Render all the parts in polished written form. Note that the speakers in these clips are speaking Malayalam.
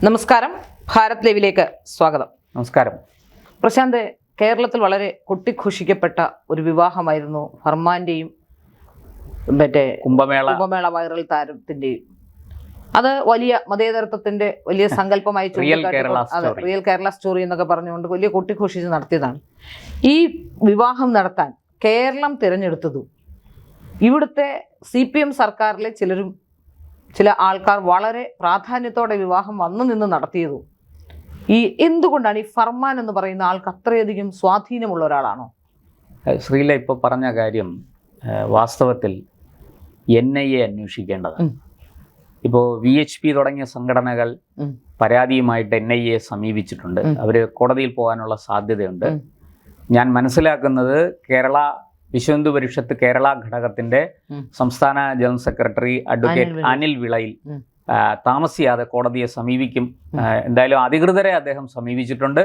നമസ്കാരം, ഭാരത് ലൈവിലേക്ക് സ്വാഗതം. നമസ്കാരം. പ്രശാന്ത്, കേരളത്തിൽ വളരെ കൊട്ടിഘോഷിക്കപ്പെട്ട ഒരു വിവാഹമായിരുന്നു ഫർമാന്റെയും മറ്റേ കുംഭമേള വൈറൽ താരത്തിന്റെയും. അത് വലിയ മതേതരത്വത്തിന്റെ വലിയ സങ്കല്പമായി റിയൽ കേരള സ്റ്റോറി എന്നൊക്കെ പറഞ്ഞുകൊണ്ട് വലിയ കൊട്ടിഘോഷിച്ച് നടത്തിയതാണ്. ഈ വിവാഹം നടത്താൻ കേരളം തിരഞ്ഞെടുത്തതും ഇവിടുത്തെ CPM സർക്കാരിലെ ചില ആൾക്കാർ വളരെ പ്രാധാന്യത്തോടെ വിവാഹം വന്നു നിന്ന് നടത്തിയതും എന്തുകൊണ്ടാണ് ഈ ഫർമാൻ എന്ന് പറയുന്ന ആൾക്ക് അത്രയധികം സ്വാധീനമുള്ള ഒരാളാണോ? ശ്രീല ഇപ്പോൾ പറഞ്ഞ കാര്യം വാസ്തവത്തിൽ NIA അന്വേഷിക്കേണ്ടതാണ്. ഇപ്പോൾ VHP തുടങ്ങിയ സംഘടനകൾ പരാതിയുമായിട്ട് NIA സമീപിച്ചിട്ടുണ്ട്. അവർ കോടതിയിൽ പോകാനുള്ള സാധ്യതയുണ്ട്. ഞാൻ മനസ്സിലാക്കുന്നത് വിശ്വ പരിഷത്ത് കേരള ഘടകത്തിന്റെ സംസ്ഥാന ജനറൽ സെക്രട്ടറി അഡ്വക്കേറ്റ് അനിൽ വിളയിൽ താമസിയാതെ കോടതിയെ സമീപിക്കും. എന്തായാലും അധികൃതരെ അദ്ദേഹം സമീപിച്ചിട്ടുണ്ട്.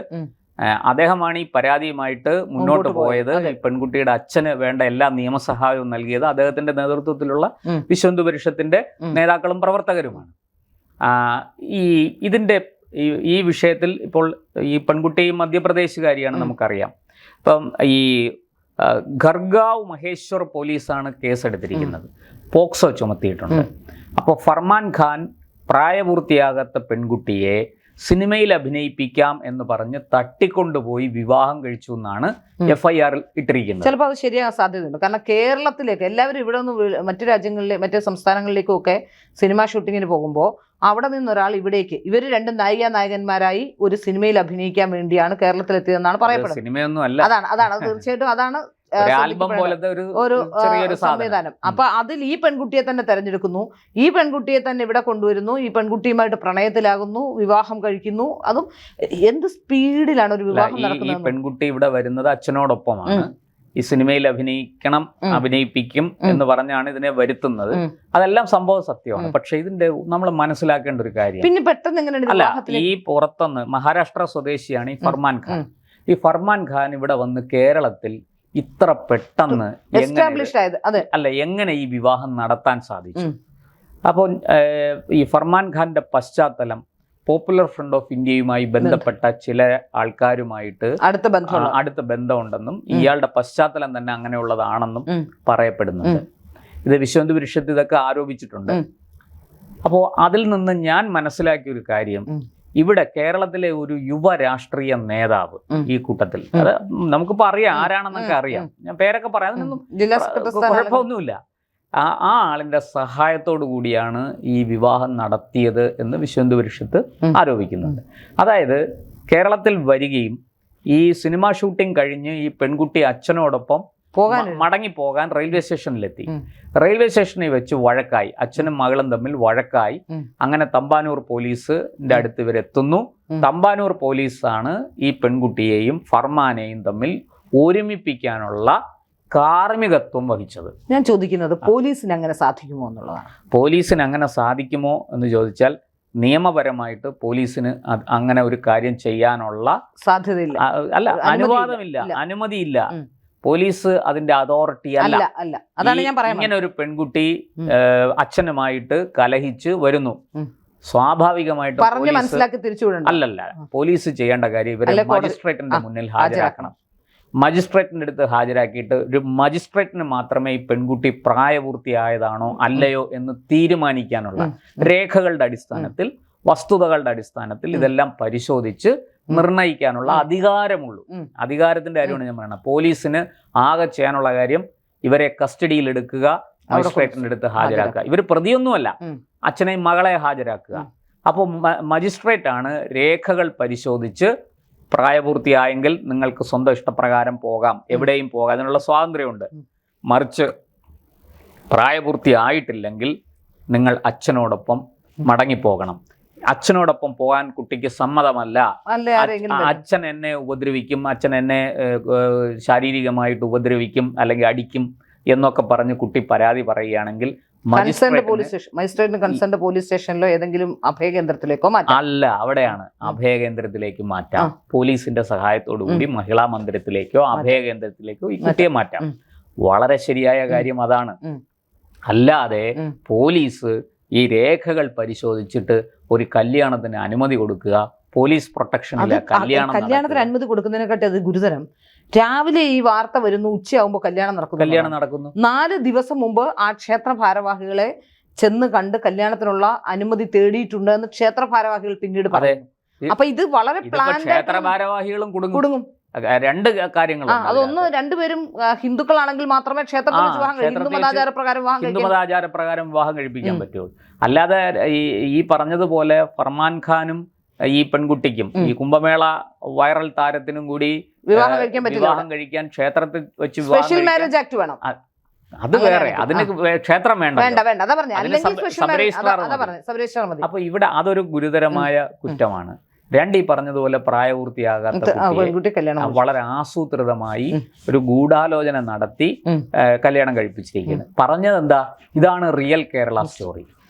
അദ്ദേഹമാണ് ഈ പരാതിയുമായിട്ട് മുന്നോട്ട് പോയത്. പെൺകുട്ടിയുടെ അച്ഛന് വേണ്ട എല്ലാ നിയമസഹായവും നൽകിയത് അദ്ദേഹത്തിന്റെ നേതൃത്വത്തിലുള്ള വിശ്വ പരിഷത്തിന്റെ നേതാക്കളും പ്രവർത്തകരുമാണ്. ഈ വിഷയത്തിൽ ഇപ്പോൾ ഈ പെൺകുട്ടിയും മധ്യപ്രദേശുകാരിയാണ്, നമുക്കറിയാം. ഇപ്പം ഈ ഖർഗാവ് മഹേശ്വർ പോലീസാണ് കേസെടുത്തിരിക്കുന്നത്. പോക്സോ ചുമത്തിയിട്ടുണ്ട്. അപ്പോൾ ഫർമാൻ ഖാൻ പ്രായപൂർത്തിയാകാത്ത പെൺകുട്ടിയെ സിനിമയിൽ അഭിനയിപ്പിക്കാം എന്ന് പറഞ്ഞ് തട്ടിക്കൊണ്ടുപോയി വിവാഹം കഴിച്ചു എന്നാണ് FIR ഇട്ടിരിക്കുന്നത്. ചിലപ്പോൾ അത് ശരിയാകാൻ സാധ്യതയുണ്ട്. കാരണം കേരളത്തിലേക്ക് എല്ലാവരും ഇവിടെ നിന്ന് മറ്റു സംസ്ഥാനങ്ങളിലേക്കും ഒക്കെ സിനിമ ഷൂട്ടിങ്ങിന് പോകുമ്പോൾ അവിടെ നിന്നൊരാൾ ഇവിടേക്ക് ഇവർ രണ്ട് നായകന്മാരായി ഒരു സിനിമയിൽ അഭിനയിക്കാൻ വേണ്ടിയാണ് കേരളത്തിലെത്തിയതെന്നാണ് പറയപ്പെടുന്നത്. സിനിമയൊന്നും അല്ല, അതാണ് തീർച്ചയായിട്ടും അതാണ് ഒരു സംവിധാനം. അപ്പൊ അതിൽ ഈ പെൺകുട്ടിയെ തന്നെ തെരഞ്ഞെടുക്കുന്നു, ഈ പെൺകുട്ടിയെ തന്നെ ഇവിടെ കൊണ്ടുവരുന്നു, ഈ പെൺകുട്ടിയുമായിട്ട് പ്രണയത്തിലാകുന്നു, വിവാഹം കഴിക്കുന്നു. അതും എന്ത് സ്പീഡിലാണ് ഒരു വിവാഹം നടക്കുന്നത്. ഈ പെൺകുട്ടി ഇവിടെ വരുന്നത് അച്ഛനോടൊപ്പമാണ്. ഈ സിനിമയിൽ അഭിനയിപ്പിക്കും എന്ന് പറഞ്ഞാണ് ഇതിനെ വരുത്തുന്നത്. അതെല്ലാം സംഭവ സത്യമാണ്. പക്ഷെ ഇതിന്റെ നമ്മൾ മനസ്സിലാക്കേണ്ട ഒരു കാര്യം, പിന്നെ പെട്ടെന്ന് ഈ പുറത്തുനിന്ന് മഹാരാഷ്ട്ര സ്വദേശിയാണ് ഈ ഫർമാൻ ഖാൻ. ഈ ഫർമാൻ ഖാൻ ഇവിടെ വന്ന് കേരളത്തിൽ ഇത്ര പെട്ടെന്ന് എങ്ങനെ ഈ വിവാഹം നടത്താൻ സാധിച്ചു? അപ്പോൾ ഈ ഫർമാൻ ഖാന്റെ പശ്ചാത്തലം പോപ്പുലർ ഫ്രണ്ട് ഓഫ് ഇന്ത്യയുമായി ബന്ധപ്പെട്ട ചില ആൾക്കാരുമായിട്ട് അടുത്ത ബന്ധമുണ്ടെന്നും ഇയാളുടെ പശ്ചാത്തലം തന്നെ അങ്ങനെയുള്ളതാണെന്നും പറയപ്പെടുന്നുണ്ട്. ഇത് വിശ്വ പരിഷത്ത് ഇതൊക്കെ ആരോപിച്ചിട്ടുണ്ട്. അപ്പോൾ അതിൽ നിന്ന് ഞാൻ മനസ്സിലാക്കിയ ഒരു കാര്യം, ഇവിടെ കേരളത്തിലെ ഒരു യുവ രാഷ്ട്രീയ നേതാവ് ഈ കൂട്ടത്തിൽ, അത് നമുക്കിപ്പോൾ അറിയാം ആരാണെന്നൊക്കെ അറിയാം, ഞാൻ പേരൊക്കെ പറയാം, അതിനൊന്നും കുഴപ്പമൊന്നുമില്ല. ആ ആളിന്റെ സഹായത്തോടു കൂടിയാണ് ഈ വിവാഹം നടത്തിയത് എന്ന് വിശ്വ പരിഷത്ത് ആരോപിക്കുന്നുണ്ട്. അതായത് കേരളത്തിൽ വരികയും ഈ സിനിമ ഷൂട്ടിംഗ് കഴിഞ്ഞ് ഈ പെൺകുട്ടി അച്ഛനോടൊപ്പം മടങ്ങിപ്പോകാൻ റെയിൽവേ സ്റ്റേഷനിലെത്തി. റെയിൽവേ സ്റ്റേഷനിൽ വെച്ച് വഴക്കായി, അച്ഛനും മകളും തമ്മിൽ വഴക്കായി. അങ്ങനെ തമ്പാനൂർ പോലീസിന്റെ അടുത്ത് ഇവരെത്തുന്നു. തമ്പാനൂർ പോലീസാണ് ഈ പെൺകുട്ടിയെയും ഫർമാനെയും തമ്മിൽ ഒരുമിപ്പിക്കാനുള്ള കാർമ്മികത്വം വഹിച്ചത്. ഞാൻ ചോദിക്കുന്നത് പോലീസിന് അങ്ങനെ സാധിക്കുമോ എന്നുള്ളതാണ്. പോലീസിന് അങ്ങനെ സാധിക്കുമോ എന്ന് ചോദിച്ചാൽ നിയമപരമായിട്ട് പോലീസിന് അങ്ങനെ ഒരു കാര്യം ചെയ്യാനുള്ള സാധ്യതയില്ല, അല്ല അനുവാദമില്ല, അനുമതിയില്ല. പോലീസ് അതിന്റെ അതോറിറ്റി അല്ല. അതാണ് ഞാൻ പറയുന്നത്. ഇങ്ങനെ ഒരു പെൺകുട്ടി അച്ഛനുമായിട്ട് കലഹിച്ച് വരുന്നു, സ്വാഭാവികമായിട്ട് അല്ലല്ല പോലീസ് ചെയ്യേണ്ട കാര്യം ഇവരെ മജിസ്ട്രേറ്റിന്റെ മുന്നിൽ ഹാജരാക്കണം. മജിസ്ട്രേറ്റിന്റെ അടുത്ത് ഹാജരാക്കിയിട്ട് ഒരു മജിസ്ട്രേറ്റിന് മാത്രമേ ഈ പെൺകുട്ടി പ്രായപൂർത്തിയായതാണോ അല്ലയോ എന്ന് തീരുമാനിക്കാനുള്ള രേഖകളുടെ അടിസ്ഥാനത്തിൽ, വസ്തുതകളുടെ അടിസ്ഥാനത്തിൽ ഇതെല്ലാം പരിശോധിച്ച് നിർണയിക്കാനുള്ള അധികാരമുള്ളൂ. അധികാരത്തിന്റെ കാര്യമാണ് ഞാൻ പറയുന്നത്. പോലീസിന് ആകെ ചെയ്യാനുള്ള കാര്യം ഇവരെ കസ്റ്റഡിയിൽ എടുക്കുക, മജിസ്ട്രേറ്റിന്റെ അടുത്ത് ഹാജരാക്കുക. ഇവർ പ്രതിയൊന്നുമല്ല, അച്ഛനെയും മകളെ ഹാജരാക്കുക. അപ്പോൾ മജിസ്ട്രേറ്റ് ആണ് രേഖകൾ പരിശോധിച്ച് പ്രായപൂർത്തിയായെങ്കിൽ നിങ്ങൾക്ക് സ്വന്തം ഇഷ്ടപ്രകാരം പോകാം, എവിടെയും പോകാം, അതിനുള്ള സ്വാതന്ത്ര്യമുണ്ട്. മറിച്ച് പ്രായപൂർത്തിയായിട്ടില്ലെങ്കിൽ നിങ്ങൾ അച്ഛനോടൊപ്പം മടങ്ങിപ്പോകണം. അച്ഛനോടൊപ്പം പോകാൻ കുട്ടിക്ക് സമ്മതമല്ല, അച്ഛൻ എന്നെ ഉപദ്രവിക്കും, അച്ഛൻ എന്നെ ശാരീരികമായിട്ട് ഉപദ്രവിക്കും അല്ലെങ്കിൽ അടിക്കും എന്നൊക്കെ പറഞ്ഞ് കുട്ടി പരാതി പറയുകയാണെങ്കിൽ മജിസ്ട്രേറ്റിന് പോലീസ് സ്റ്റേഷനിലോ ഏതെങ്കിലും അഭയകേന്ദ്രത്തിലേക്കോ മാറ്റാം. അല്ല, അവിടെയാണ് അഭയകേന്ദ്രത്തിലേക്ക് മാറ്റാം. പോലീസിന്റെ സഹായത്തോടു കൂടി മഹിളാ മന്ദിരത്തിലേക്കോ അഭയകേന്ദ്രത്തിലേക്കോ ഈ കുട്ടിയെ മാറ്റാം. വളരെ ശരിയായ കാര്യം അതാണ്. അല്ലാതെ പോലീസ് ഈ രേഖകൾ പരിശോധിച്ചിട്ട് ഒരു കല്യാണത്തിന് അനുമതി കൊടുക്കുക, പോലീസ് പ്രൊട്ടക്ഷനില്ല കല്യാണത്തിന് അനുമതി കൊടുക്കുന്നതിനെക്കാട്ടി അത് ഗുരുതരം. രാവിലെ ഈ വാർത്ത വരുന്നു, ഉച്ചയാകുമ്പോൾ കല്യാണം നടക്കുന്നു. 4 ദിവസം മുമ്പ് ആ ക്ഷേത്ര ഭാരവാഹികളെ ചെന്ന് കണ്ട് കല്യാണത്തിനുള്ള അനുമതി തേടിയിട്ടുണ്ട് എന്ന് ക്ഷേത്ര ഭാരവാഹികൾ പിന്നീട് പറയും. അപ്പൊ ഇത് വളരെ ക്ഷേത്ര ഭാരവാഹികളും കുടുങ്ങും. 2 കാര്യങ്ങൾ. അതൊന്ന്, രണ്ടുപേരും ഹിന്ദുക്കളാണെങ്കിൽ മാത്രമേ ക്ഷേത്രത്തിൽ വിവാഹം ഹിന്ദുമതാചാരപ്രകാരം വിവാഹം കഴിപ്പിക്കാൻ പറ്റുള്ളൂ. അല്ലാതെ ഈ പറഞ്ഞതുപോലെ ഫർമാൻ ഖാനും ഈ പെൺകുട്ടിക്കും ഈ കുംഭമേള വൈറൽ താരത്തിനും കൂടി വിവാഹം കഴിക്കാൻ ക്ഷേത്രത്തിൽ വെച്ച് സ്പെഷ്യൽ മാരേജ് ആക്ട് വേണം. അത് വേറെ, അതിന് ക്ഷേത്രം വേണ്ട. അപ്പൊ ഇവിടെ അതൊരു ഗുരുതരമായ കുറ്റമാണ്. 2 ഈ പറഞ്ഞതുപോലെ പ്രായപൂർത്തിയാകാത്ത വളരെ ആസൂത്രിതമായി ഒരു ഗൂഢാലോചന നടത്തി കല്യാണം കഴിപ്പിച്ചിരിക്കുന്നത്. പറഞ്ഞത് എന്താ? ഇതാണ് റിയൽ കേരള സ്റ്റോറി.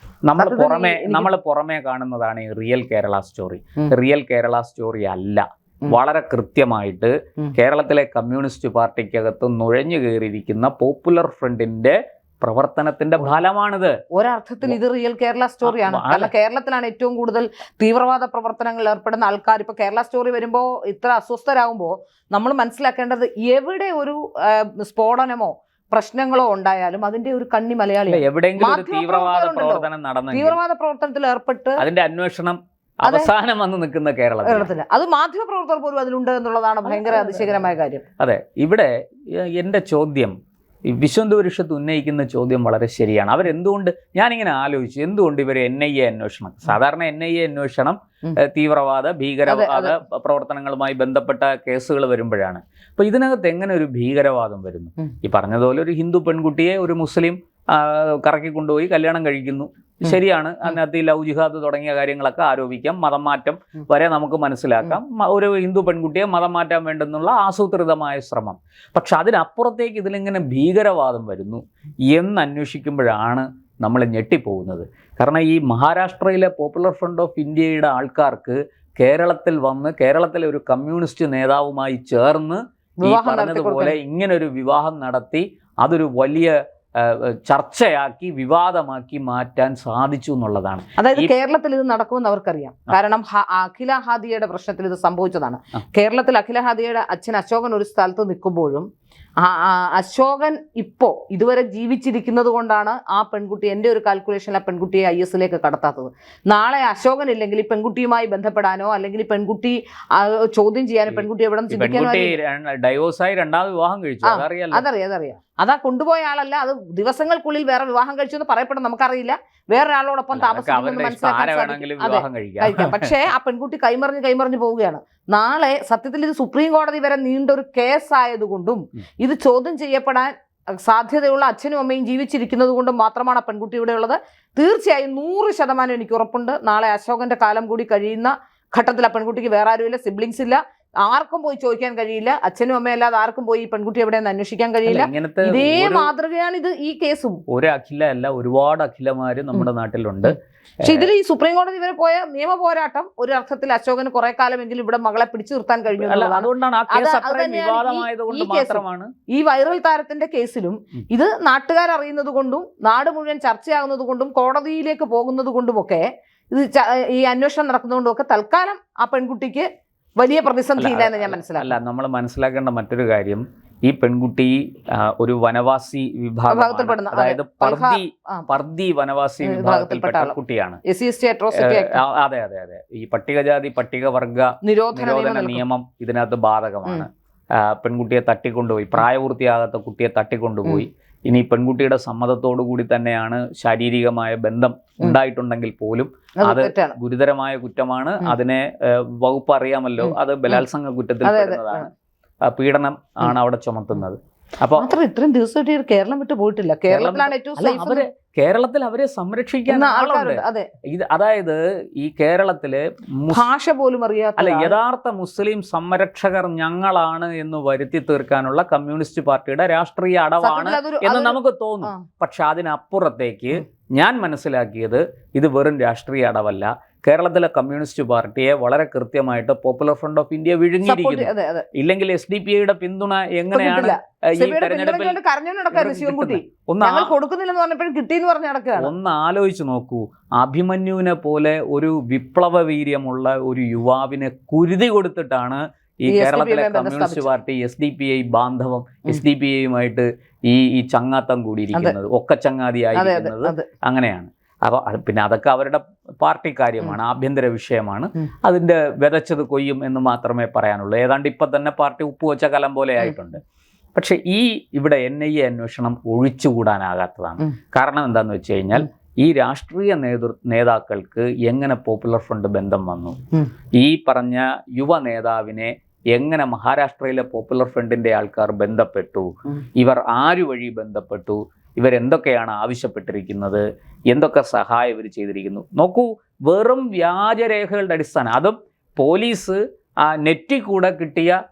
നമ്മൾ പുറമെ കാണുന്നതാണ് ഈ real Kerala story. Real Kerala story അല്ല. വളരെ കൃത്യമായിട്ട് കേരളത്തിലെ കമ്മ്യൂണിസ്റ്റ് പാർട്ടിക്കകത്ത് നുഴഞ്ഞു കയറിയിരിക്കുന്ന പോപ്പുലർ ഫ്രണ്ടിന്റെ പ്രവർത്തനത്തിന്റെ ഫലമാണിത്. ഒരർത്ഥത്തിൽ ഇത് റിയൽ കേരള സ്റ്റോറിയാണ്. കാരണം കേരളത്തിലാണ് ഏറ്റവും കൂടുതൽ തീവ്രവാദ പ്രവർത്തനങ്ങളിൽ ഏർപ്പെടുന്ന ആൾക്കാർ. ഇപ്പൊ കേരള സ്റ്റോറി വരുമ്പോൾ ഇത്ര അസ്വസ്ഥരാകുമ്പോൾ നമ്മൾ മനസ്സിലാക്കേണ്ടത്, എവിടെ ഒരു സ്ഫോടനമോ പ്രശ്നങ്ങളോ ഉണ്ടായാലും അതിന്റെ ഒരു കണ്ണി മലയാളി. എവിടെയെങ്കിലും തീവ്രവാദ പ്രവർത്തനത്തിൽ ഏർപ്പെട്ട് അതിന്റെ അന്വേഷണം അവസാനം വന്ന് നിൽക്കുന്ന കേരളത്തിൽ അത് മാധ്യമ പ്രവർത്തകർ പോലും അതിലുണ്ട് എന്നുള്ളതാണ് ഭയങ്കര അതിശയകരമായ കാര്യം. അതെ, ഇവിടെ എന്റെ ചോദ്യം, വിശ്വഹിന്ദു ഉന്നയിക്കുന്ന ചോദ്യം വളരെ ശരിയാണ്. അവരെന്തുകൊണ്ട്, ഞാനിങ്ങനെ ആലോചിച്ചു, എന്തുകൊണ്ട് ഇവർ NIA അന്വേഷണം, സാധാരണ NIA അന്വേഷണം തീവ്രവാദ ഭീകരവാദ പ്രവർത്തനങ്ങളുമായി ബന്ധപ്പെട്ട കേസുകൾ വരുമ്പോഴാണ്. അപ്പൊ ഇതിനകത്ത് എങ്ങനെ ഒരു ഭീകരവാദം വരുന്നു? ഈ പറഞ്ഞതുപോലെ ഒരു ഹിന്ദു പെൺകുട്ടിയെ ഒരു മുസ്ലിം കറക്കിക്കൊണ്ടുപോയി കല്യാണം കഴിക്കുന്നു, ശരിയാണ്. അതിനകത്ത് ഈ ലവ് ജിഹാദ് തുടങ്ങിയ കാര്യങ്ങളൊക്കെ ആരോപിക്കാം, മതം മാറ്റം വരെ നമുക്ക് മനസ്സിലാക്കാം. ഒരു ഹിന്ദു പെൺകുട്ടിയെ മതം മാറ്റാൻ വേണ്ടെന്നുള്ള ആസൂത്രിതമായ ശ്രമം. പക്ഷെ അതിനപ്പുറത്തേക്ക് ഇതിലിങ്ങനെ ഭീകരവാദം വരുന്നു എന്ന് അന്വേഷിക്കുമ്പോഴാണ് നമ്മൾ ഞെട്ടിപ്പോകുന്നത്. കാരണം ഈ മഹാരാഷ്ട്രയിലെ പോപ്പുലർ ഫ്രണ്ട് ഓഫ് ഇന്ത്യയുടെ ആൾക്കാർക്ക് കേരളത്തിൽ വന്ന് കേരളത്തിലെ ഒരു കമ്മ്യൂണിസ്റ്റ് നേതാവുമായി ചേർന്ന് ഈ പറഞ്ഞതുപോലെ ഇങ്ങനൊരു വിവാഹം നടത്തി അതൊരു വലിയ ചർച്ചയാക്കി വിവാദമാക്കി മാറ്റാൻ സാധിച്ചു എന്നുള്ളതാണ്. അതായത് കേരളത്തിൽ ഇത് നടക്കുമെന്ന് അവർക്കറിയാം. കാരണം അഖില ഹാദിയയുടെ പ്രശ്നത്തിൽ ഇത് സംഭവിച്ചതാണ്. കേരളത്തിൽ അഖില ഹാദിയയുടെ അച്ഛൻ അശോകൻ ഒരു സ്ഥലത്ത് നിൽക്കുമ്പോഴും അശോകൻ ഇപ്പോ ഇതുവരെ ജീവിച്ചിരിക്കുന്നത് കൊണ്ടാണ് ആ പെൺകുട്ടി, എൻ്റെ ഒരു കാൽക്കുലേഷനിൽ ആ പെൺകുട്ടിയെ IS കടത്താത്തത്. നാളെ അശോകൻ ഇല്ലെങ്കിൽ ഈ പെൺകുട്ടിയുമായി ബന്ധപ്പെടാനോ അല്ലെങ്കിൽ ഈ പെൺകുട്ടി ചോദ്യം ചെയ്യാനോ പെൺകുട്ടി എവിടെ അതറിയാം. അതാ കൊണ്ടുപോയ ആളല്ല, അത് ദിവസങ്ങൾക്കുള്ളിൽ വേറെ വിവാഹം കഴിച്ചു എന്ന് പറയപ്പെടും, നമുക്കറിയില്ല. വേറൊരാളോടൊപ്പം താമസിക്കുമെന്ന് മനസ്സിലാക്കാൻ സാധിക്കും. പക്ഷേ ആ പെൺകുട്ടി കൈമറിഞ്ഞ് പോവുകയാണ്. നാളെ സത്യത്തിൽ ഇത് സുപ്രീം കോടതി വരെ നീണ്ടൊരു കേസായതുകൊണ്ടും ഇത് ചോദ്യം ചെയ്യപ്പെടാൻ സാധ്യതയുള്ള അച്ഛനും അമ്മയും ജീവിച്ചിരിക്കുന്നത് കൊണ്ടും മാത്രമാണ് ആ പെൺകുട്ടി ഇവിടെ ഉള്ളത്. തീർച്ചയായും 100% എനിക്ക് ഉറപ്പുണ്ട്, നാളെ അശോകന്റെ കാലം കൂടി കഴിയുന്ന ഘട്ടത്തിൽ ആ പെൺകുട്ടിക്ക് വേറെ ആരുമില്ല, സിബ്ലിങ്സ് ഇല്ല, ആർക്കും പോയി ചോദിക്കാൻ കഴിയില്ല. അച്ഛനും അമ്മയും അല്ലാതെ ആർക്കും പോയി ഈ പെൺകുട്ടി എവിടെയെന്ന് അന്വേഷിക്കാൻ കഴിയില്ല. ഇതേ മാതൃകയാണ് ഇത് ഈ കേസും. ഒരു അഖില അല്ല, ഒരുപാട് അഖിലമാര് നമ്മുടെ നാട്ടിലുണ്ട്. പക്ഷെ ഇതിൽ ഈ സുപ്രീം കോടതി വരെ പോയ നിയമ പോരാട്ടം ഒരു അർത്ഥത്തിൽ അശോകന് കുറെ കാലമെങ്കിലും ഇവിടെ മകളെ പിടിച്ചു നിർത്താൻ കഴിഞ്ഞു. ഈ വൈറൽ താരത്തിന്റെ കേസിലും ഇത് നാട്ടുകാരറിയുന്നത് കൊണ്ടും നാട് മുഴുവൻ ചർച്ചയാകുന്നത് കൊണ്ടും കോടതിയിലേക്ക് പോകുന്നത് കൊണ്ടുമൊക്കെ ഇത് ഈ അന്വേഷണം നടക്കുന്നതുകൊണ്ടും ഒക്കെ തൽക്കാലം ആ പെൺകുട്ടിക്ക് വലിയ പ്രതിസന്ധി ഇല്ല എന്ന് ഞാൻ മനസ്സിലാക്കില്ല. നമ്മൾ മനസ്സിലാക്കേണ്ട മറ്റൊരു കാര്യം, ഈ പെൺകുട്ടി ഒരു വനവാസി വിഭാഗത്തിൽപ്പെടുന്ന, അതായത് പർദി വനവാസി വിഭാഗത്തിൽപ്പെട്ട കുട്ടിയാണ്. അതെ അതെ അതെ. ഈ പട്ടികജാതി പട്ടികവർഗ നിരോധന നിയമം ഇതിനകത്ത് ബാധകമാണ്. പെൺകുട്ടിയെ തട്ടിക്കൊണ്ടുപോയി, പ്രായപൂർത്തിയാകാത്ത കുട്ടിയെ തട്ടിക്കൊണ്ടുപോയി. ഇനി പെൺകുട്ടിയുടെ സമ്മതത്തോടു കൂടി തന്നെയാണ് ശാരീരികമായ ബന്ധം ഉണ്ടായിട്ടുണ്ടെങ്കിൽ പോലും അത് ഗുരുതരമായ കുറ്റമാണ്. അതിനെ വകുപ്പ് അറിയാമല്ലോ, അത് ബലാത്സംഗ കുറ്റത്തിൽ പെടുന്നതാണ്. പീഡനം ആണ് അവിടെ ചുമത്തുന്നത്. അപ്പൊ ഇത്രയും ദിവസമായിട്ട് കേരളം വിട്ട് പോയിട്ടില്ല. കേരളത്തിലാണ് ഏറ്റവും കേരളത്തിൽ അവരെ സംരക്ഷിക്കാൻ ആളുണ്ട്. അതായത് ഈ കേരളത്തില് ഭാഷ പോലും അറിയാത്ത, അല്ല, യഥാർത്ഥ മുസ്ലിം സംരക്ഷകർ ഞങ്ങളാണ് എന്ന് വരുത്തി തീർക്കാനുള്ള കമ്മ്യൂണിസ്റ്റ് പാർട്ടിയുടെ രാഷ്ട്രീയ അടവാണ് എന്ന് നമുക്ക് തോന്നും. പക്ഷെ അതിനപ്പുറത്തേക്ക് ഞാൻ മനസ്സിലാക്കിയത് ഇത് വെറും രാഷ്ട്രീയ അടവല്ല. കേരളത്തിലെ കമ്മ്യൂണിസ്റ്റ് പാർട്ടിയെ വളരെ കൃത്യമായിട്ട് പോപ്പുലർ ഫ്രണ്ട് ഓഫ് ഇന്ത്യ വിഴുങ്ങിയിരിക്കുന്നു. ഇല്ലെങ്കിൽ SDPIയുടെ പിന്തുണ എങ്ങനെയാണ് ഈ തെരഞ്ഞെടുപ്പിൽ ഒന്ന് ആലോചിച്ച് നോക്കൂ. അഭിമന്യുവിനെ പോലെ ഒരു വിപ്ലവ വീര്യമുള്ള ഒരു യുവാവിനെ കുരുതി കൊടുത്തിട്ടാണ് ഈ കേരളത്തിലെ കമ്മ്യൂണിസ്റ്റ് പാർട്ടി SDPI ബാന്ധവം SDPIയുമായിട്ട് ഈ ചങ്ങാത്തം കൂടിയിരിക്കുന്നത്, ഒക്കച്ചങ്ങാതിയായിരിക്കുന്നത്. അങ്ങനെയാണ്. അപ്പോൾ പിന്നെ അതൊക്കെ അവരുടെ പാർട്ടി കാര്യമാണ്, ആഭ്യന്തര വിഷയമാണ്. അതിൻ്റെ വിതച്ചത് കൊയ്യും എന്ന് മാത്രമേ പറയാനുള്ളൂ. ഏതാണ്ട് ഇപ്പം തന്നെ പാർട്ടി ഉപ്പുവെച്ച കലം പോലെ ആയിട്ടുണ്ട്. പക്ഷെ ഇവിടെ NIA അന്വേഷണം ഒഴിച്ചുകൂടാനാകാത്തതാണ്. കാരണം എന്താണെന്ന് വെച്ച് കഴിഞ്ഞാൽ ഈ രാഷ്ട്രീയ നേതാക്കൾക്ക് എങ്ങനെ പോപ്പുലർ ഫ്രണ്ട് ബന്ധം വന്നു, ഈ പറഞ്ഞ യുവ നേതാവിനെ എങ്ങനെ മഹാരാഷ്ട്രയിലെ പോപ്പുലർ ഫ്രണ്ടിന്റെ ആൾക്കാർ ബന്ധപ്പെട്ടു, ഇവർ ആരു വഴി ബന്ധപ്പെട്ടു, ഇവരെന്തൊക്കെയാണ് ആവശ്യപ്പെട്ടിരിക്കുന്നത്, എന്തൊക്കെ സഹായം ഇവർ ചെയ്തിരിക്കുന്നു. നോക്കൂ, വെറും വ്യാജരേഖകളുടെ അടിസ്ഥാനം, അതും പോലീസ് നെറ്റിൽ കൂടെ കിട്ടിയ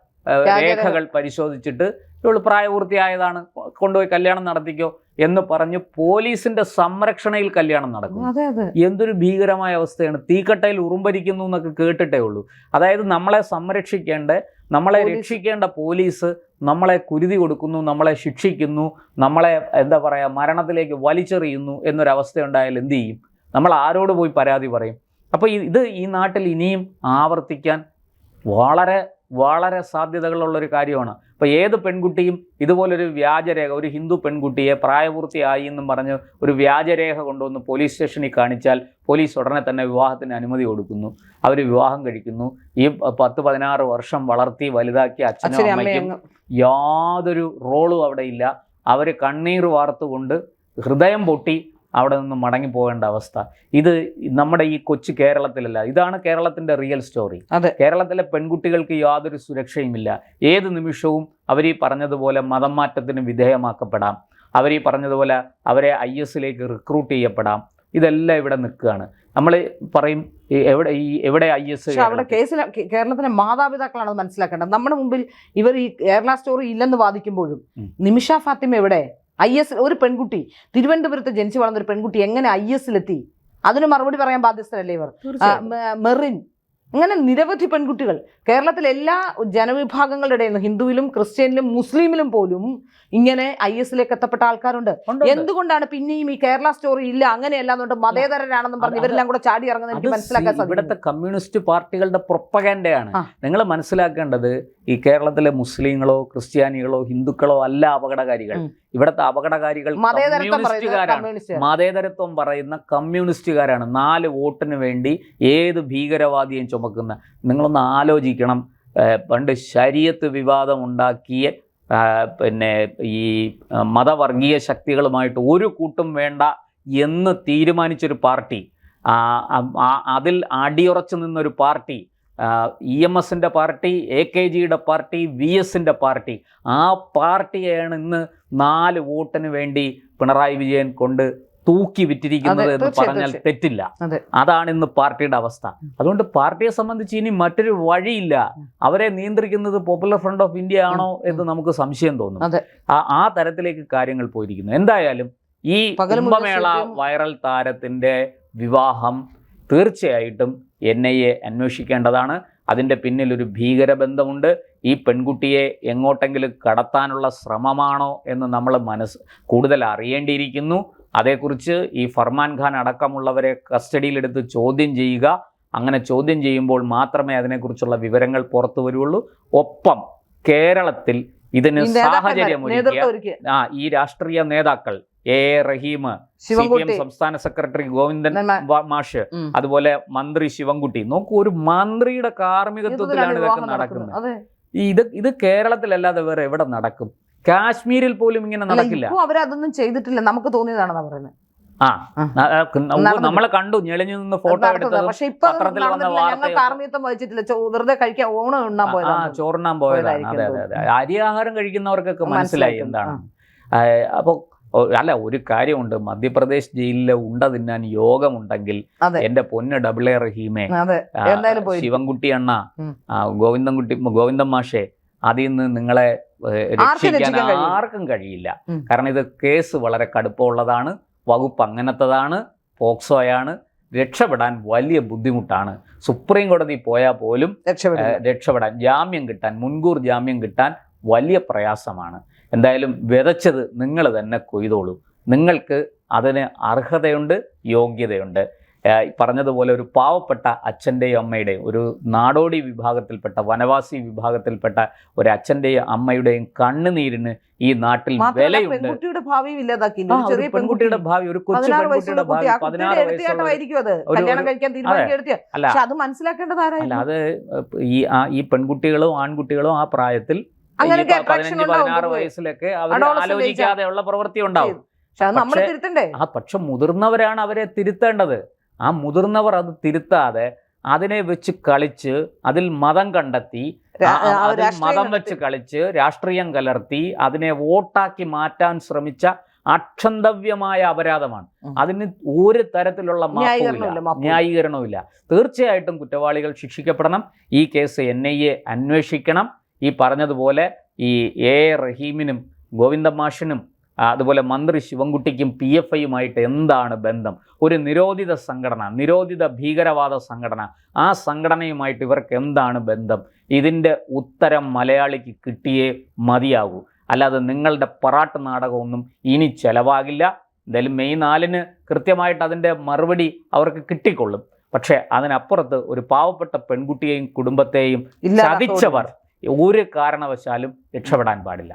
രേഖകൾ പരിശോധിച്ചിട്ട് ഇവൾ പ്രായപൂർത്തിയായതാണ്, കൊണ്ടുപോയി കല്യാണം നടത്തിക്കോ എന്ന് പറഞ്ഞ് പോലീസിന്റെ സംരക്ഷണയിൽ കല്യാണം നടക്കും. എന്തൊരു ഭീകരമായ അവസ്ഥയാണ്. തീക്കട്ടയിൽ ഉറുമ്പരിക്കുന്നു എന്നൊക്കെ കേട്ടിട്ടേ ഉള്ളൂ. അതായത് നമ്മളെ സംരക്ഷിക്കേണ്ട, നമ്മളെ രക്ഷിക്കേണ്ട പോലീസ് നമ്മളെ കുരുതി കൊടുക്കുന്നു, നമ്മളെ ശിക്ഷിക്കുന്നു, നമ്മളെ എന്താ പറയുക മരണത്തിലേക്ക് വലിച്ചെറിയുന്നു എന്നൊരവസ്ഥ ഉണ്ടായാൽ എന്ത് ചെയ്യും? നമ്മൾ ആരോട് പോയി പരാതി പറയും? അപ്പോൾ ഇത് ഈ നാട്ടിൽ ഇനിയും ആവർത്തിക്കാൻ വളരെ വളരെ സാധ്യതകളുള്ളൊരു കാര്യമാണ്. അപ്പോൾ ഏത് പെൺകുട്ടിയും ഇതുപോലൊരു വ്യാജരേഖ, ഒരു ഹിന്ദു പെൺകുട്ടിയെ പ്രായപൂർത്തിയായി എന്നും പറഞ്ഞ് ഒരു വ്യാജരേഖ കൊണ്ടുവന്ന് പോലീസ് സ്റ്റേഷനിൽ കാണിച്ചാൽ പോലീസ് ഉടനെ തന്നെ വിവാഹത്തിന് അനുമതി കൊടുക്കുന്നു, അവർ വിവാഹം കഴിക്കുന്നു. ഈ 10-16 വർഷം വളർത്തി വലുതാക്കി അച്ഛനും അമ്മയ്ക്കും യാതൊരു റോളും അവിടെ ഇല്ല. അവർ കണ്ണീർ വാർത്തുകൊണ്ട് ഹൃദയം പൊട്ടി അവിടെ നിന്ന് മടങ്ങി പോകേണ്ട അവസ്ഥ. ഇത് നമ്മുടെ ഈ കൊച്ചു കേരളത്തിലല്ല, ഇതാണ് കേരളത്തിന്റെ റിയൽ സ്റ്റോറി. കേരളത്തിലെ പെൺകുട്ടികൾക്ക് യാതൊരു സുരക്ഷയുമില്ല. ഏത് നിമിഷവും അവർ ഈ പറഞ്ഞതുപോലെ മതം മാറ്റത്തിന് വിധേയമാക്കപ്പെടാം, അവർ ഈ പറഞ്ഞതുപോലെ അവരെ IS-ലേക്ക് റിക്രൂട്ട് ചെയ്യപ്പെടാം. ഇതെല്ലാം ഇവിടെ നിൽക്കുകയാണ്. നമ്മൾ പറയും എവിടെ IS? അവിടെ കേസിൽ കേരളത്തിലെ മാതാപിതാക്കളാണ് അത് മനസ്സിലാക്കേണ്ടത്. നമ്മുടെ മുമ്പിൽ ഇവർ ഈ കേരള സ്റ്റോറി ഇല്ലെന്ന് വാദിക്കുമ്പോഴും നിമിഷ ഫാത്തിമ എവിടെ? IS ഒരു പെൺകുട്ടി, തിരുവനന്തപുരത്ത് ജനിച്ചു വളർന്ന ഒരു പെൺകുട്ടി എങ്ങനെ IS-ലെത്തി? അതിന് മറുപടി പറയാൻ ബാധ്യസ്ഥരല്ലേ ഇവർ? മെറിൻ, അങ്ങനെ നിരവധി പെൺകുട്ടികൾ കേരളത്തിലെ എല്ലാ ജനവിഭാഗങ്ങളുടെ ഇടയിൽ നിന്ന്, ഹിന്ദുവിലും ക്രിസ്ത്യനിലും മുസ്ലിമിലും പോലും ഇങ്ങനെ IS-ലേക്ക് എത്തപ്പെട്ട ആൾക്കാരുണ്ട്. എന്തുകൊണ്ടാണ് പിന്നെയും ഈ കേരള സ്റ്റോറി ഇല്ല, അങ്ങനെയല്ല എന്നുകൊണ്ട് മതേതരരാണെന്നും പറഞ്ഞ് ഇവരെല്ലാം കൂടെ ചാടി ഇറങ്ങുന്നത് എനിക്ക് മനസ്സിലാക്കാൻ സാധിക്കും. ഇവിടുത്തെ കമ്മ്യൂണിസ്റ്റ് പാർട്ടികളുടെ പ്രൊപ്പഗൻഡയാണ്. നിങ്ങൾ മനസ്സിലാക്കേണ്ടത് ഈ കേരളത്തിലെ മുസ്ലിങ്ങളോ ക്രിസ്ത്യാനികളോ ഹിന്ദുക്കളോ അല്ല അപകടകാരികൾ. ഇവിടുത്തെ അപകടകാരികൾ മതേതരത്വം പറയുന്ന കമ്മ്യൂണിസ്റ്റുകാരാണ്. 4 വോട്ടിന് വേണ്ടി ഏത് ഭീകരവാദിയും ചുമക്കുന്ന. നിങ്ങളൊന്ന് ആലോചിക്കണം. പണ്ട് ശരീഅത്ത് വിവാദം ഉണ്ടാക്കിയ പിന്നെ ഈ മതവർഗീയ ശക്തികളുമായിട്ട് ഒരു കൂട്ടും വേണ്ട എന്ന് തീരുമാനിച്ചൊരു പാർട്ടി, അതിൽ അടിയുറച്ചു നിന്നൊരു പാർട്ടി, EMSന്റെ പാർട്ടി, AKGയുടെ പാർട്ടി, VSന്റെ പാർട്ടി, ആ പാർട്ടിയെയാണ് ഇന്ന് 4 വോട്ടിന് വേണ്ടി പിണറായി വിജയൻ കൊണ്ട് തൂക്കി വിറ്റിരിക്കുന്നത് എന്ന് പറഞ്ഞാൽ തെറ്റില്ല. അതാണ് ഇന്ന് പാർട്ടിയുടെ അവസ്ഥ. അതുകൊണ്ട് പാർട്ടിയെ സംബന്ധിച്ച് ഇനി മറ്റൊരു വഴിയില്ല. അവരെ നിയന്ത്രിക്കുന്നത് പോപ്പുലർ ഫ്രണ്ട് ഓഫ് ഇന്ത്യ ആണോ എന്ന് നമുക്ക് സംശയം തോന്നും. ആ തരത്തിലേക്ക് കാര്യങ്ങൾ പോയിരിക്കുന്നു. എന്തായാലും ഈ കുംഭമേള വൈറൽ താരത്തിന്റെ വിവാഹം തീർച്ചയായിട്ടും NIA അന്വേഷിക്കേണ്ടതാണ്. അതിൻ്റെ പിന്നിൽ ഒരു ഭീകരബന്ധമുണ്ട്. ഈ പെൺകുട്ടിയെ എങ്ങോട്ടെങ്കിലും കടത്താനുള്ള ശ്രമമാണോ എന്ന് നമ്മൾ കൂടുതൽ അറിയേണ്ടിയിരിക്കുന്നു. അതേക്കുറിച്ച് ഈ ഫർമാൻ ഖാൻ അടക്കമുള്ളവരെ കസ്റ്റഡിയിലെടുത്ത് ചോദ്യം ചെയ്യുക. അങ്ങനെ ചോദ്യം ചെയ്യുമ്പോൾ മാത്രമേ അതിനെക്കുറിച്ചുള്ള വിവരങ്ങൾ പുറത്തു വരുള്ളൂ. ഒപ്പം കേരളത്തിൽ ഇതിന് സാഹചര്യമൊരുക്കിയ ഈ രാഷ്ട്രീയ നേതാക്കൾ റഹീം, CPM സംസ്ഥാന സെക്രട്ടറി ഗോവിന്ദൻ മാഷ്, അതുപോലെ മന്ത്രി ശിവൻകുട്ടി. നോക്കൂ, ഒരു മന്ത്രിയുടെ കാർമ്മികത്വത്തിലാണ് ഇതൊക്കെ നടക്കുന്നത്. ഇത് കേരളത്തിലല്ലാതെ വേറെ എവിടെ നടക്കും? കാശ്മീരിൽ പോലും ഇങ്ങനെ നടക്കില്ല. അവരതൊന്നും ചെയ്തിട്ടില്ല, നമുക്ക് തോന്നിയതാണെന്നാ പറയുന്നത്. നമ്മളെ കണ്ടു ഞെളിഞ്ഞു നിന്ന് ഫോട്ടോ എടുത്തത്. പത്രത്തിൽ വന്ന ചോറുണ്ണാൻ പോയതാണ്. അതെ അതെ അതെ, അരിയാഹാരം കഴിക്കുന്നവർക്കൊക്കെ മനസ്സിലായി എന്താണ്. അപ്പോൾ അല്ല, ഒരു കാര്യമുണ്ട്, മധ്യപ്രദേശ് ജയിലിലെ ഉണ്ട തിന്നാൻ യോഗമുണ്ടെങ്കിൽ എന്റെ പൊന്ന് ഡബിൾ എ റഹീമേ, ശിവൻകുട്ടി അണ്ണ, ഗോവിന്ദൻ മാഷെ, അതിൽ നിന്ന് നിങ്ങളെ രക്ഷിക്കാൻ ആർക്കും കഴിയില്ല. കാരണം ഇത് കേസ് വളരെ കടുപ്പമുള്ളതാണ്, വകുപ്പ് അങ്ങനത്തതാണ്, പോക്സോയാണ്. രക്ഷപ്പെടാൻ വലിയ ബുദ്ധിമുട്ടാണ്. സുപ്രീം കോടതി പോയാൽ പോലും രക്ഷപ്പെടാൻ, ജാമ്യം കിട്ടാൻ, മുൻകൂർ ജാമ്യം കിട്ടാൻ വലിയ പ്രയാസമാണ്. എന്തായാലും വിതച്ചത് നിങ്ങൾ തന്നെ കൊയ്തോളൂ. നിങ്ങൾക്ക് അതിന് അർഹതയുണ്ട്, യോഗ്യതയുണ്ട്. പറഞ്ഞതുപോലെ ഒരു പാവപ്പെട്ട അച്ഛൻ്റെയും അമ്മയുടെയും, ഒരു നാടോടി വിഭാഗത്തിൽപ്പെട്ട, വനവാസി വിഭാഗത്തിൽപ്പെട്ട ഒരു അച്ഛൻ്റെയും അമ്മയുടെയും കണ്ണുനീരിന് ഈ നാട്ടിൽ വിലയുണ്ട്. പെൺകുട്ടിയുടെ ഭാവി ഇല്ലാതാക്കി, പെൺകുട്ടിയുടെ ഭാവി, ഒരു കൊച്ചു പെൺകുട്ടിയുടെ ഭാവി, 16 അത് മനസ്സിലാക്കേണ്ടത് അല്ല, അത് ഈ പെൺകുട്ടികളോ ആൺകുട്ടികളോ ആ പ്രായത്തിൽ 15-16 വയസ്സിലൊക്കെ അവർ ആലോചിക്കാതെയുള്ള പ്രവൃത്തി ഉണ്ടാവും. പക്ഷെ മുതിർന്നവരാണ് അവരെ തിരുത്തേണ്ടത്. ആ മുതിർന്നവർ അത് തിരുത്താതെ അതിനെ വെച്ച് കളിച്ച്, അതിൽ മതം കണ്ടെത്തി, മതം വെച്ച് കളിച്ച്, രാഷ്ട്രീയം കലർത്തി അതിനെ വോട്ടാക്കി മാറ്റാൻ ശ്രമിച്ച അക്ഷന്തവ്യമായ അപരാധമാണ്. അതിന് ഒരു തരത്തിലുള്ള ന്യായീകരണവുമില്ല. തീർച്ചയായിട്ടും കുറ്റവാളികൾ ശിക്ഷിക്കപ്പെടണം. ഈ കേസ് NIA അന്വേഷിക്കണം. ഈ പറഞ്ഞതുപോലെ ഈ A റഹീമിനും ഗോവിന്ദമാഷിനും അതുപോലെ മന്ത്രി ശിവൻകുട്ടിക്കും PFIയുമായിട്ട് എന്താണ് ബന്ധം? ഒരു നിരോധിത സംഘടന, നിരോധിത ഭീകരവാദ സംഘടന, ആ സംഘടനയുമായിട്ട് ഇവർക്ക് എന്താണ് ബന്ധം? ഇതിൻ്റെ ഉത്തരം മലയാളിക്ക് കിട്ടിയേ മതിയാകൂ. അല്ലാതെ നിങ്ങളുടെ പറാട്ട് നാടകമൊന്നും ഇനി ചെലവാകില്ല. എന്തായാലും മെയ് 4-ന് കൃത്യമായിട്ട് അതിൻ്റെ മറുപടി അവർക്ക് കിട്ടിക്കൊള്ളും. പക്ഷേ അതിനപ്പുറത്ത് ഒരു പാവപ്പെട്ട പെൺകുട്ടിയെയും കുടുംബത്തെയും ചതിച്ചവർ ഒരു കാരണവശാലും രക്ഷപ്പെടാൻ പാടില്ല.